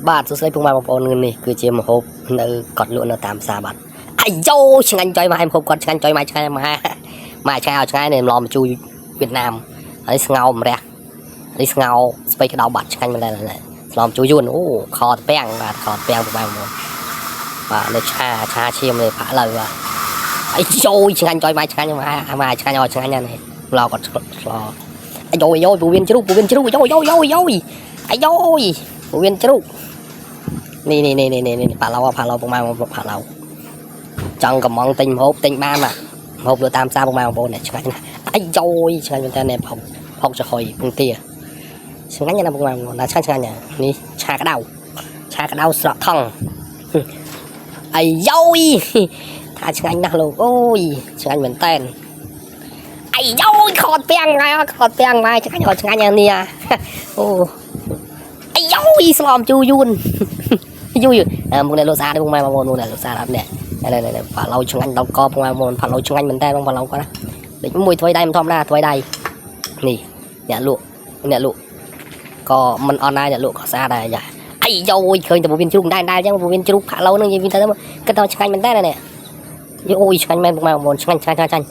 បាទសួស្តីពុកម៉ែបងប្អូននេះគឺជាម្ហូបនៅកត់លក់នៅតាមផ្សារបាទអាយយ៉ូឆ្ងាញ់ចុយម៉ែម្ហូបគាត់ឆ្ងាញ់ចុយម៉ែឆ្ងាញ់ម៉ែឆ្ងាញ់ឲ្យឆ្ងាញ់នេះម្លំជូរវៀតណាមហើយស្ងោម្រះនេះស្ងោស្ពៃក្តៅបាត់ឆ្ងាញ់មែនដែរម្លំជូរយួនអូខតពាំងបាទខតពាំងពុកម៉ែបងប្អូនបាទនេះឆាឈាមនេះផាក់លើបាទអាយយ៉ូឆ្ងាញ់ចុយម៉ែឆ្ងាញ់ម៉ែឆ្ងាញ់ឲ្យឆ្ងាញ់ណាស់នេះឡោគាត់ឆ្លោអាយយ៉ូពូវៀនជ្រូកយ៉ូអាយយ៉ូពូវៀនជ្រូកនេះផាឡោពុកម៉ែបងប្អូនផាឡោចង់កំងទិញម្ហូបទិញបានបាទម្ហូបលើតាមផ្សារពុកម៉ែបងប្អូននេះឆ្ងាញ់ណាស់អាយយ៉ូឆ្ងាញ់មែនតើនេះផុកចំហុយពងទាឆ្ងាញ់ណាស់ពុកម៉ែបងប្អូនឆ្ងាញ់នេះឆាក្តៅស្រក់ថងអាយយ៉ូថាឆ្ងាញ់ណាស់លោកអូយឆ្ងាញ់មែនតើអាយយ៉ូខតពាំងម៉ែឆ្ងាញ់ឆ្ងាញ់នេះអូអាយយ៉ូស្លំជូរយួនយូរមកនេះលោកស្អាតពុកម៉ែបងប្អូនមកនេះលោកស្អាតអត់នេះផាឡូឆ្ងាញ់ដល់កពុកម៉ែបងប្អូនផាឡូឆ្ងាញ់មែនតើបងផាឡូគាត់ណាដូចមួយធ្វើដៃមិនធម្មតាធ្វើដៃនេះអ្នកលក់ក៏មិនអន់ដែរអ្នកលក់ក៏ស្អាតដែរចាអាយយ៉ូឃើញតែពូវៀនជ្រូកដែរអញ្ចឹងពូវៀនជ្រូកផាឡូនឹងនិយាយទៅគិតថាឆ្ងាញ់មែនតើនេះអូយឆ្ងាញ់មែនពុកម៉ែបងប្អូនឆ្ងាញ់តែឆ្ងាញ់